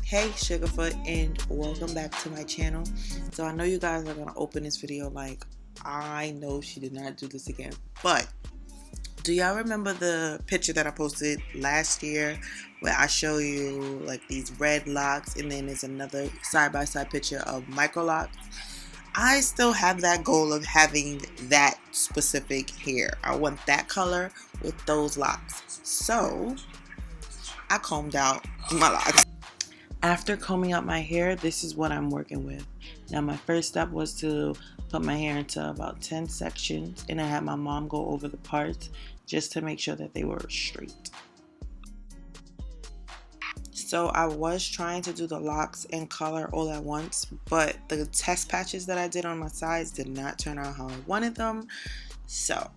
Hey Sugarfoot, and welcome back to my channel. So I know you guys are going to open this video like, I know she did not do this again. But do y'all remember the picture that I posted last year where I show you like these red locks and then there's another side-by-side picture of Microlocs? I still have that goal of having that specific hair. I want that color with those locks. So I combed out my locks. After combing out my hair, this is what I'm working with. Now my first step was to put my hair into about 10 sections, and I had my mom go over the parts just to make sure that they were straight. So I was trying to do the locks in color all at once, but the test patches that I did on my sides did not turn out how I wanted them. So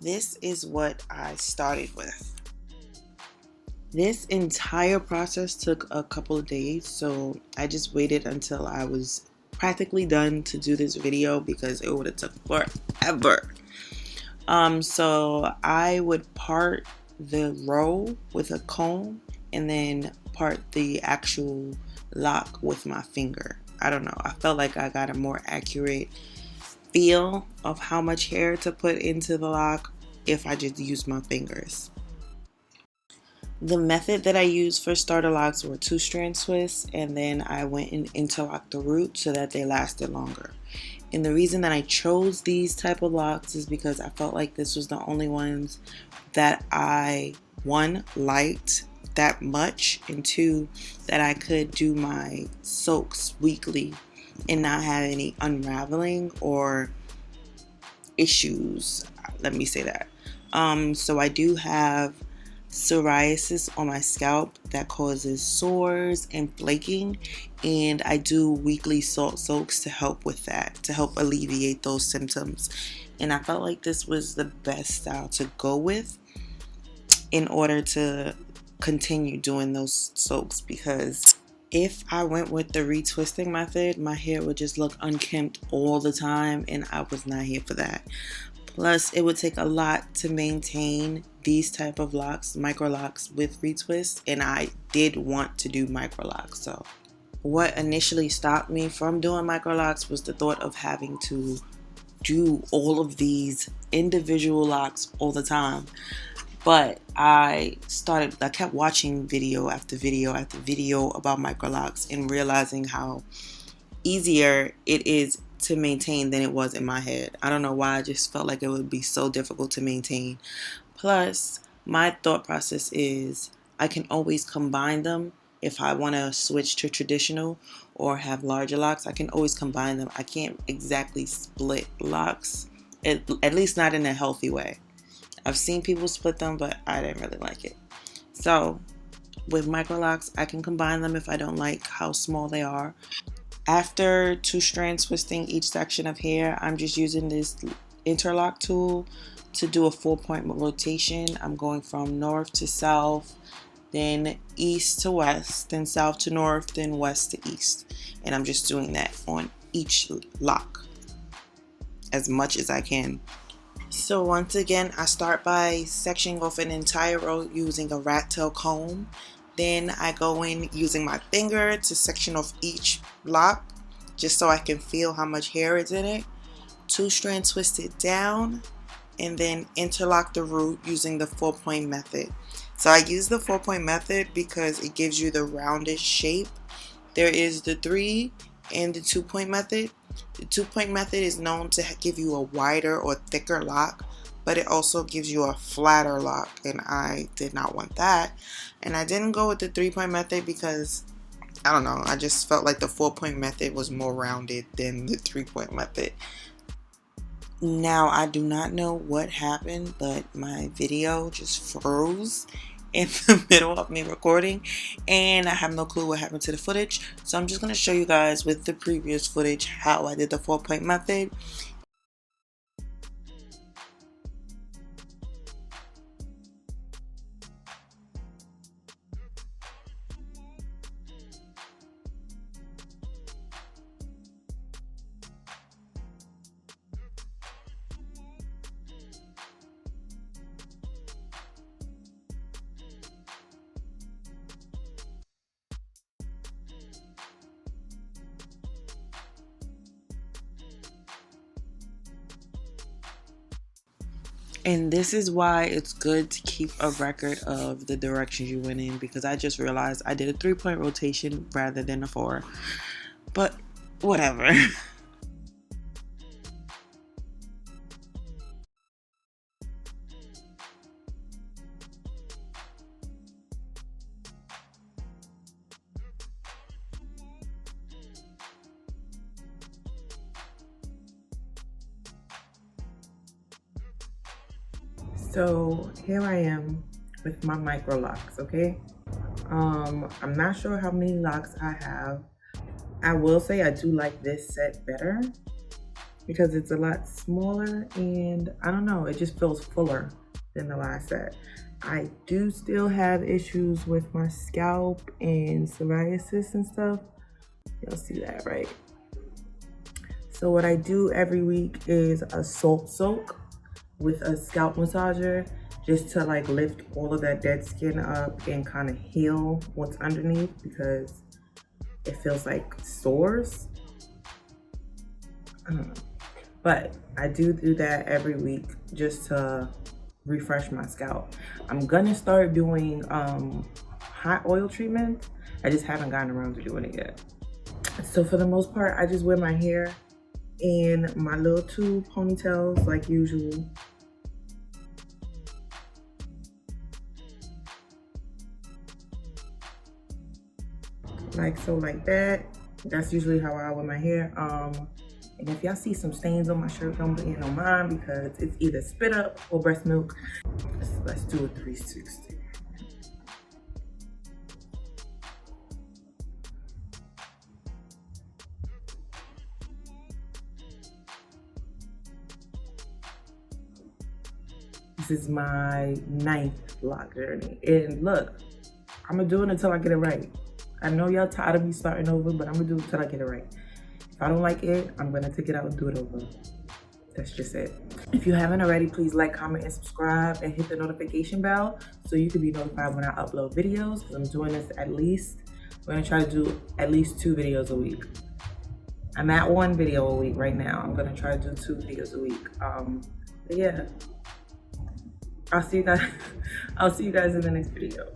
this is what I started with. This entire process took a couple of days, so I just waited until I was practically done to do this video because it would have took forever. So I would part the row with a comb and then part the actual lock with my finger. I don't know. I felt like I got a more accurate feel of how much hair to put into the lock if I just used my fingers. The method that I used for starter locks were 2-strand twists, and then I went and interlocked the root so that they lasted longer. And the reason that I chose these type of locks is because I felt like this was the only ones that I, one, liked that much, and two, that I could do my soaks weekly and not have any unraveling or issues. Let me say that. So I do have psoriasis on my scalp that causes sores and flaking, and I do weekly salt soaks to help with that, to help alleviate those symptoms. And I felt like this was the best style to go with in order to continue doing those soaks, because if I went with the retwisting method, my hair would just look unkempt all the time, and I was not here for that. Plus, it would take a lot to maintain these type of locks, Microlocs with retwist, and I did want to do Microlocs. So what initially stopped me from doing Microlocs was the thought of having to do all of these individual locks all the time. But I kept watching video after video after video about Microlocs and realizing how easier it is to maintain than it was in my head. I don't know why, I just felt like it would be so difficult to maintain. Plus, my thought process is I can always combine them. If I want to switch to traditional or have larger locks, I can always combine them. I can't exactly split locks, at least not in a healthy way. I've seen people split them, but I didn't really like it. So with Microlocs, I can combine them if I don't like how small they are. After 2-strand twisting each section of hair, I'm just using this interlock tool to do a 4-point rotation. I'm going from north to south, then east to west, then south to north, then west to east. And I'm just doing that on each lock as much as I can. So once again, I start by sectioning off an entire row using a rat tail comb. Then I go in using my finger to section off each lock just so I can feel how much hair is in it. 2-strand twist it down and then interlock the root using the 4-point method. So I use the 4-point method because it gives you the roundest shape. There is the 3 and the 2-point method. The 2-point method is known to give you a wider or thicker lock, but it also gives you a flatter lock, and I did not want that. And I didn't go with the 3-point method because, I don't know, I just felt like the 4-point method was more rounded than the 3-point method. Now, I do not know what happened, but my video just froze in the middle of me recording, and I have no clue what happened to the footage. So I'm just going to show you guys with the previous footage how I did the 4-point method. And this is why it's good to keep a record of the directions you went in, because I just realized I did a 3-point rotation rather than a 4. But whatever. So here I am with my Microlocs, okay? I'm not sure how many locks I have. I will say I do like this set better because it's a lot smaller and I don't know, it just feels fuller than the last set. I do still have issues with my scalp and psoriasis and stuff. You'll see that, right? So what I do every week is a salt soak with a scalp massager, just to like lift all of that dead skin up and kind of heal what's underneath, because it feels like sores. I don't know, but I do that every week just to refresh my scalp. I'm gonna start doing hot oil treatment. I just haven't gotten around to doing it yet. So for the most part, I just wear my hair in my little 2 ponytails like usual. Like so, like that. That's usually how I wear my hair. And if y'all see some stains on my shirt, don't blame on mine, because it's either spit up or breast milk. Let's do a 360. This is my 9th lock journey. And look, I'm gonna do it until I get it right. I know y'all tired of me starting over, but I'm gonna do it until I get it right. If I don't like it, I'm gonna take it out and do it over. That's just it. If you haven't already, please like, comment, and subscribe, and hit the notification bell so you can be notified when I upload videos, because I'm doing this we're gonna try to do at least 2 videos a week. I'm at 1 video a week right now. I'm gonna try to do 2 videos a week. But yeah, I'll see you guys in the next video.